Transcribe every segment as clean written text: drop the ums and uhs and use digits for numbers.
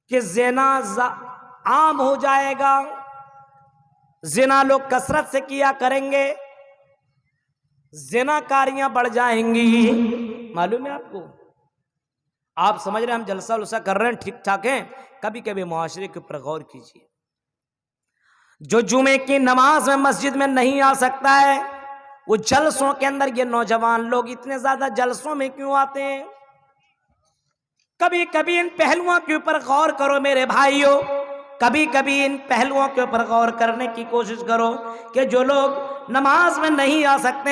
کہ زنا عام ہو جائے گا، زنا لوگ کثرت سے کیا کریں گے، زنا کاریاں بڑھ جائیں گی۔ معلوم ہے آپ کو؟ آپ سمجھ رہے ہیں ہم جلسہ لسہ کر رہے ہیں، ٹھیک ٹھاک ہیں؟ کبھی کبھی معاشرے کے اوپر غور کیجیے۔ جو جمعے کی نماز میں مسجد میں نہیں آ سکتا ہے، وہ جلسوں کے اندر، یہ نوجوان لوگ اتنے زیادہ جلسوں میں کیوں آتے ہیں؟ کبھی کبھی ان پہلوؤں کے اوپر غور کرو میرے بھائیوں، کبھی کبھی ان پہلوؤں کے اوپر غور کرنے کی کوشش کرو کہ جو لوگ نماز میں نہیں آ سکتے،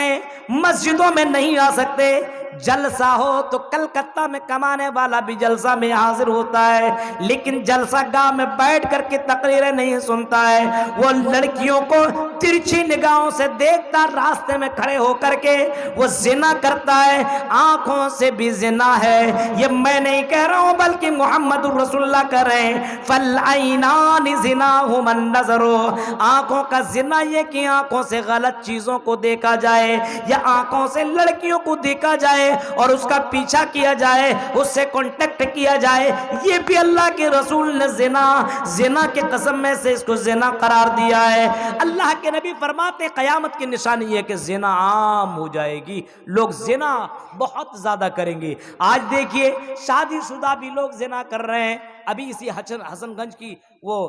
مسجدوں میں نہیں آ سکتے، جلسہ ہو تو کلکتہ میں کمانے والا بھی جلسہ میں حاضر ہوتا ہے، لیکن جلسہ گاہ میں بیٹھ کر کے تقریریں نہیں سنتا ہے، وہ لڑکیوں کو ترچھی نگاہوں سے دیکھتا، راستے میں کھڑے ہو کر کے وہ زنا کرتا ہے، آنکھوں سے بھی زنا ہے۔ یہ میں نہیں کہہ رہا ہوں بلکہ محمد رسول اللہ کہہ رہے ہیں، فَالْعَيْنَانِ زِنَاهُمَا النَّظَرُ، آنکھوں کا زنا یہ کہ آنکھوں سے غلط چیزوں کو دیکھا جائے، یا آنکھوں سے لڑکیوں کو دیکھا جائے اور اس کا پیچھا کیا جائے، اس سے کانٹیکٹ کیا جائے، یہ بھی اللہ کے رسول نے زنا کے قسم میں سے اس کو زنا قرار دیا ہے۔ اللہ کے نبی فرماتے ہیں قیامت کی نشانی یہ ہے کہ زنا عام ہو جائے گی، لوگ زنا بہت زیادہ کریں گے۔ آج دیکھیے شادی شدہ بھی لوگ زنا کر رہے ہیں۔ ابھی اسی حسن گنج کی وہ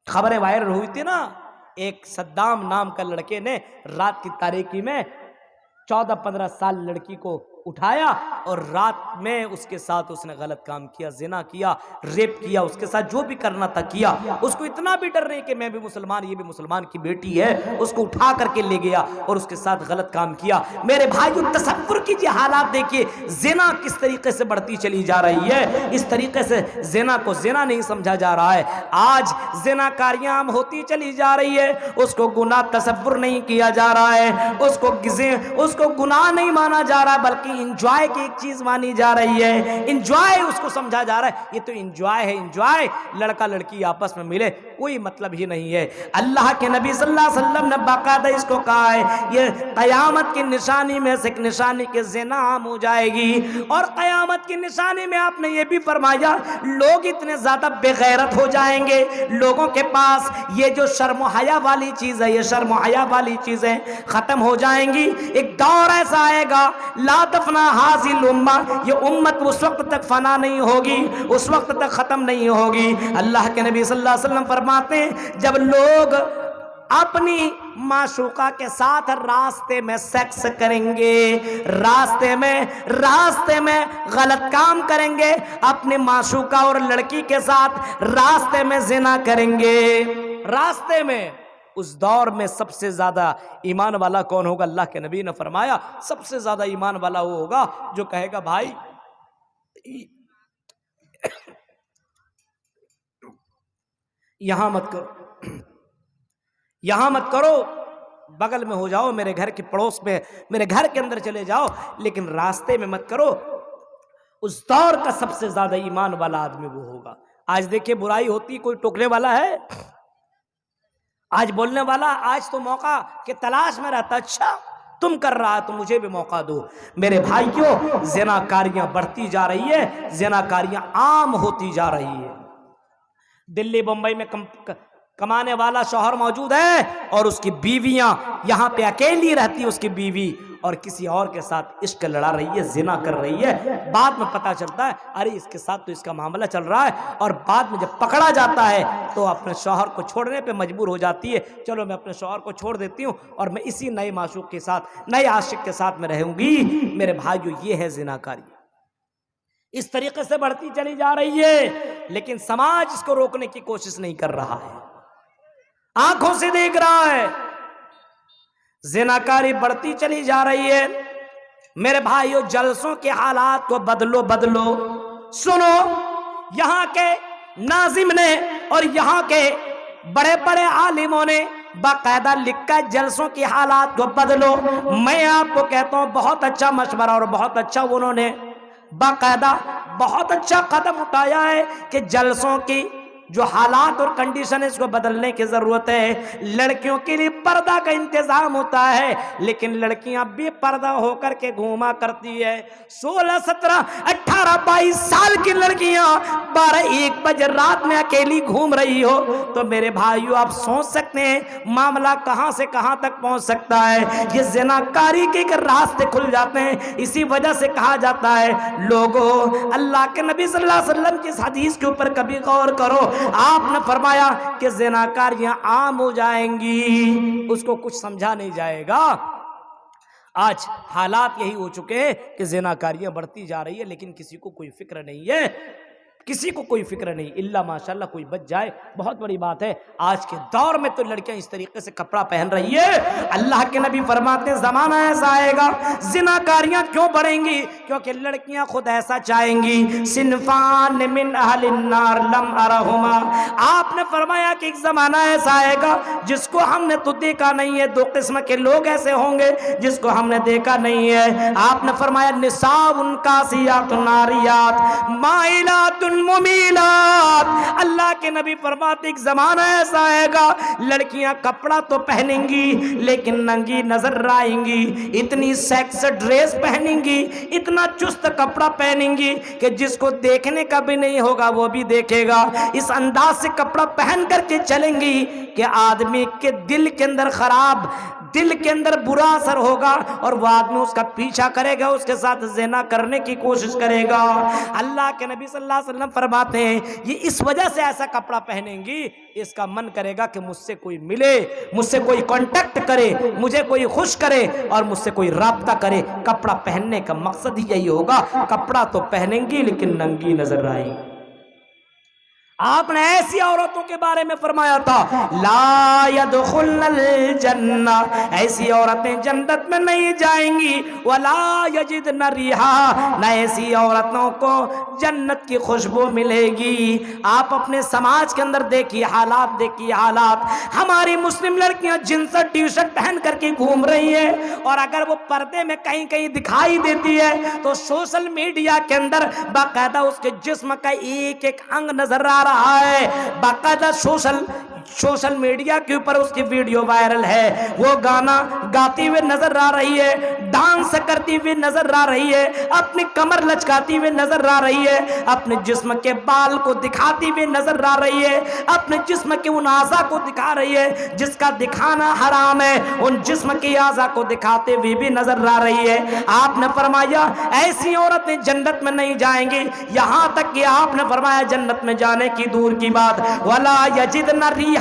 خبریں وائرل ہوئی تھی نا، ایک صدام نام کا لڑکے نے رات کی تاریکی میں 14-15 سال لڑکی کو اٹھایا اور رات میں اس کے ساتھ اس نے غلط کام کیا، زنا کیا، ریپ کیا، اس کے ساتھ جو بھی کرنا تھا کیا۔ اس کو اتنا بھی ڈر نہیں کہ میں بھی مسلمان، یہ بھی مسلمان کی بیٹی ہے، اس کو اٹھا کر کے لے گیا اور اس کے ساتھ غلط کام کیا۔ میرے بھائیو تصور کیجئے، حالات دیکھیے، زنا کس طریقے سے بڑھتی چلی جا رہی ہے۔ اس طریقے سے زنا کو زنا نہیں سمجھا جا رہا ہے، آج زنا کاریاں عام ہوتی چلی جا رہی ہے، اس کو گناہ تصور نہیں کیا جا رہا ہے، اس کو گناہ نہیں مانا جا رہا بلکہ انجوائے کی ایک چیز مانی جا رہی ہے، انجوائے اس کو سمجھا جا رہا ہے، یہ تو انجوائے ہے، انجوائے لڑکا لڑکی آپس میں ملے، کوئی مطلب ہی نہیں ہے۔ اللہ کے نبی صلی اللہ علیہ وسلم نے باقاعدہ اس کو کہا ہے، یہ قیامت کی نشانی میں سے ایک نشانی کے زنا عام ہو جائے گی، اور قیامت کی نشانی میں آپ نے یہ بھی فرمایا لوگ اتنے زیادہ بے غیرت ہو جائیں گے، لوگوں کے پاس یہ جو شرم و حیا والی چیز ہے، یہ شرم و حیا والی چیزیں ختم ہو جائیں گی۔ ایک دور ایسا آئے گا لا تفنا حاضی الامہ، یہ امت اس وقت تک فنا نہیں ہوگی، اس وقت تک ختم نہیں ہوگی۔ اللہ کے نبی صلی اللہ علیہ وسلم فرماتے ہیں جب لوگ اپنی معشوقہ کے ساتھ راستے میں سیکس کریں گے، راستے میں غلط کام کریں گے، اپنی معشوقہ اور لڑکی کے ساتھ راستے میں زنا کریں گے، راستے میں، اس دور میں سب سے زیادہ ایمان والا کون ہوگا؟ اللہ کے نبی نے فرمایا سب سے زیادہ ایمان والا وہ ہوگا جو کہے گا بھائی یہاں مت کرو، یہاں مت کرو، بغل میں ہو جاؤ، میرے گھر کے پڑوس میں، میرے گھر کے اندر چلے جاؤ، لیکن راستے میں مت کرو۔ اس دور کا سب سے زیادہ ایمان والا آدمی وہ ہوگا۔ آج دیکھیں برائی ہوتی، کوئی ٹوکنے والا ہے؟ آج بولنے والا، آج تو موقع کے تلاش میں رہتا، اچھا تم کر رہا ہے تو مجھے بھی موقع دو۔ میرے بھائیوں زنا کاریاں بڑھتی جا رہی ہے، زنا کاریاں عام ہوتی جا رہی ہے۔ دلی بمبئی میں کمانے والا شوہر موجود ہے اور اس کی بیویاں یہاں پہ اکیلی رہتی، اس کی بیوی اور کسی اور کے ساتھ عشق لڑا رہی ہے، زنا کر رہی ہے۔ بعد میں پتہ چلتا ہے ارے اس کے ساتھ تو اس کا معاملہ چل رہا ہے، اور بعد میں جب پکڑا جاتا ہے تو اپنے شوہر کو چھوڑنے پہ مجبور ہو جاتی ہے، چلو میں اپنے شوہر کو چھوڑ دیتی ہوں اور میں اسی نئے معشوق کے ساتھ، نئے عاشق کے ساتھ میں رہوں گی۔ میرے بھائیو یہ ہے زنا کاری، اس طریقے سے بڑھتی چلی جا رہی ہے، لیکن سماج اس کو روکنے کی کوشش نہیں کر رہا ہے، آنکھوں سے دیکھ رہا ہے، زناکاری بڑھتی چلی جا رہی ہے۔ میرے بھائیو جلسوں کے حالات کو بدلو۔ سنو، یہاں کے ناظم نے اور یہاں کے بڑے بڑے عالموں نے باقاعدہ لکھا جلسوں کی حالات کو بدلو۔ میں آپ کو کہتا ہوں بہت اچھا مشورہ اور بہت اچھا انہوں نے باقاعدہ بہت اچھا قدم اٹھایا ہے کہ جلسوں کی جو حالات اور کنڈیشن ہے اس کو بدلنے کی ضرورت ہے۔ لڑکیوں کے لیے پردہ کا انتظام ہوتا ہے لیکن لڑکیاں بے پردہ ہو کر کے گھوما کرتی ہے۔ 16 17 18 22 سال کی لڑکیاں 12 1 بجے رات میں اکیلی گھوم رہی ہو تو میرے بھائیو آپ سوچ سکتے ہیں معاملہ کہاں سے کہاں تک پہنچ سکتا ہے۔ یہ زناکاری کے راستے کھل جاتے ہیں۔ اسی وجہ سے کہا جاتا ہے لوگوں اللہ کے نبی صلی اللہ علیہ وسلم کی اس حدیث کے اوپر کبھی غور کرو، آپ نے فرمایا کہ زناکاریاں عام ہو جائیں گی، اس کو کچھ سمجھا نہیں جائے گا۔ آج حالات یہی ہو چکے ہیں کہ زناکاریاں بڑھتی جا رہی ہے لیکن کسی کو کوئی فکر نہیں ہے، کسی کو کوئی فکر نہیں، اللہ ماشاءاللہ کوئی بچ جائے بہت بڑی بات ہے۔ آج کے دور میں تو لڑکیاں اس طریقے سے کپڑا پہن رہی ہے، اللہ کے نبی فرماتے ہیں زمانہ ایسا آئے گا زناکاریاں کیوں بڑھیں گی؟ کیونکہ لڑکیاں خود ایسا چاہیں گی۔ صنفان من اہل النار لم ارہما، آپ نے فرمایا کہ ایک زمانہ ایسا آئے گا جس کو ہم نے تو دیکھا نہیں ہے، دو قسم کے لوگ ایسے ہوں گے جس کو ہم نے دیکھا نہیں ہے۔ آپ نے فرمایا نساء کاسیات ناریات مائلات ممیلات، اللہ کے نبی فرماتے ایک زمانہ ایسا آئے گا لڑکیاں کپڑا تو پہنیں گی لیکن ننگی نظر آئیں گی، اتنی سیکس ڈریس پہنیں گی، اتنا چست کپڑا پہنیں گی کہ جس کو دیکھنے کا بھی نہیں ہوگا وہ بھی دیکھے گا۔ اس انداز سے کپڑا پہن کر کے چلیں گی کہ آدمی کے دل کے اندر خراب، دل کے اندر برا اثر ہوگا اور وہ آدمی اس کا پیچھا کرے گا، اس کے ساتھ زنا کرنے کی کوشش کرے گا۔ اللہ کے نبی صلی اللہ علیہ وسلم فرماتے ہیں یہ اس وجہ سے ایسا کپڑا پہنیں گی، اس کا من کرے گا کہ مجھ سے کوئی ملے، مجھ سے کوئی کانٹیکٹ کرے، مجھے کوئی خوش کرے اور مجھ سے کوئی رابطہ کرے۔ کپڑا پہننے کا مقصد ہی یہی ہوگا، کپڑا تو پہنیں گی لیکن ننگی نظر آئیں گی۔ آپ نے ایسی عورتوں کے بارے میں فرمایا تھا لا يدخلن الجنہ، ایسی عورتیں جنت میں نہیں جائیں گی، ولا یجدن ریحا، نہ ایسی عورتوں کو جنت کی خوشبو ملے گی۔ آپ اپنے سماج کے اندر دیکھیے حالات، دیکھیے حالات، ہماری مسلم لڑکیاں جنس ٹی شرٹ پہن کر کے گھوم رہی ہے اور اگر وہ پردے میں کہیں کہیں دکھائی دیتی ہے تو سوشل میڈیا کے اندر باقاعدہ اس کے جسم کا ایک ایک انگ نظر آ رہا ہے، باقاعدہ سوشل میڈیا کے اوپر اس کی ویڈیو وائرل ہے، وہ گانا گاتی ہوئے نظر آ رہی ہے، ڈانس کرتی ہوئی نظر آ رہی ہے، اپنی کمر لچکاتی ہوئے نظر آ رہی ہے، اپنے جسم کے بال کو دکھاتی ہوئے نظر آ رہی ہے، اپنے جسم کے ان اعضاء کو دکھا رہی ہے جس کا دکھانا حرام ہے، ان جسم کے اعضاء کو دکھاتے ہوئے بھی نظر آ رہی ہے۔ آپ نے فرمایا ایسی عورتیں جنت میں نہیں جائیں گی، یہاں تک کہ آپ نے فرمایا جنت میں جانے کی دور کی بات ولا یجدن ریحا،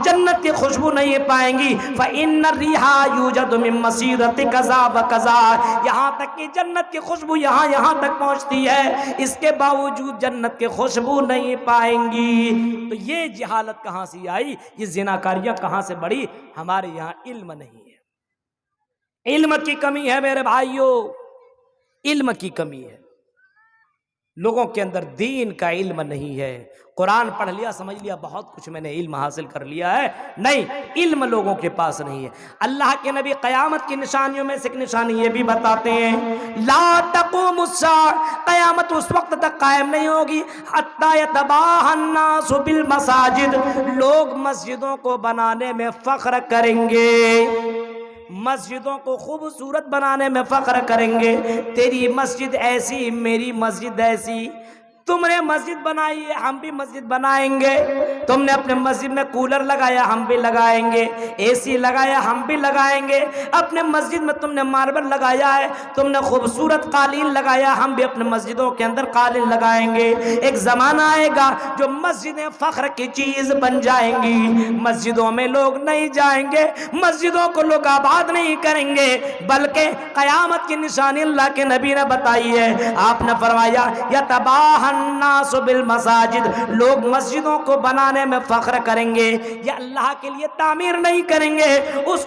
جنت کی خوشبو نہیں پائیں گی، فإن الريح يوجد من مسيرة كذا وكذا، یہاں تک کہ جنت کی خوشبو یہاں تک پہنچتی ہے، اس کے باوجود جنت کی خوشبو نہیں پائیں گی۔ تو یہ جہالت کہاں سے آئی، یہ زناکاریاں کہاں سے بڑھی؟ ہمارے یہاں علم نہیں ہے، علم کی کمی ہے میرے بھائیوں، علم کی کمی ہے، لوگوں کے اندر دین کا علم نہیں ہے۔ قرآن پڑھ لیا سمجھ لیا بہت کچھ میں نے علم حاصل کر لیا ہے، نہیں، علم لوگوں کے پاس نہیں ہے۔ اللہ کے نبی قیامت کی نشانیوں میں سے ایک نشانی یہ بھی بتاتے ہیں لا تقوم الساعہ، قیامت اس وقت تک قائم نہیں ہوگی حتی یتباہی الناس بالمساجد، لوگ مسجدوں کو بنانے میں فخر کریں گے، مسجدوں کو خوبصورت بنانے میں فخر کریں گے، تیری مسجد ایسی میری مسجد ایسی، تم نے مسجد بنائی ہے ہم بھی مسجد بنائیں گے، تم نے اپنے مسجد میں کولر لگایا ہم بھی لگائیں گے، اے سی لگایا ہم بھی لگائیں گے، اپنے مسجد میں تم نے ماربل لگایا ہے، تم نے خوبصورت قالین لگایا، ہم بھی اپنے مسجدوں کے اندر قالین لگائیں گے۔ ایک زمانہ آئے گا جو مسجدیں فخر کی چیز بن جائیں گی، مسجدوں میں لوگ نہیں جائیں گے، مسجدوں کو لوگ آباد نہیں کریں گے، بلکہ قیامت کی نشانی اللہ کے نبی نے بتائی ہے، آپ نے فرمایا یتباہی الناس بالمساجد، لوگ مسجدوں کو بنانے میں فخر کریں گے، یہ اللہ کے لیے تعمیر نہیں کریں گے، اس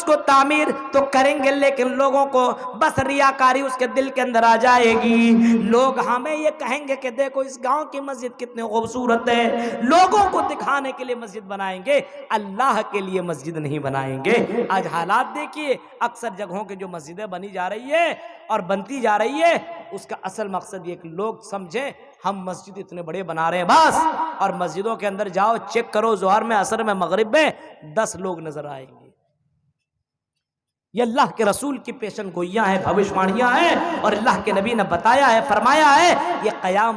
کو تعمیر تو کریں گے لیکن لوگوں کو بس ریاکاری اس کے دل کے اندر آ جائے گی، لوگ ہمیں یہ کہیں گے کہ دیکھو اس گاؤں کی مسجد کتنی خوبصورت ہے، لوگوں کو دکھانے کے لیے مسجد بنائیں گے، اللہ کے لیے مسجد نہیں بنائیں گے۔ آج حالات دیکھیے، اکثر جگہوں کے جو مسجدیں بنی جا رہی ہے اور بنتی جا رہی ہے، اس کا اصل مقصد یہ کہ لوگ سمجھیں ہم مسجد اتنے بڑے بنا رہے ہیں بس، اور مسجدوں کے اندر جاؤ چیک کرو، ظہر میں، عصر میں، مغرب میں 10 لوگ نظر آئیں گے۔ یہ اللہ کے رسول کی پیشن گوئیاں ہیں، بھوشواڑیاں ہیں، اور اللہ کے نبی نے بتایا ہے، فرمایا ہے، یہ قیامت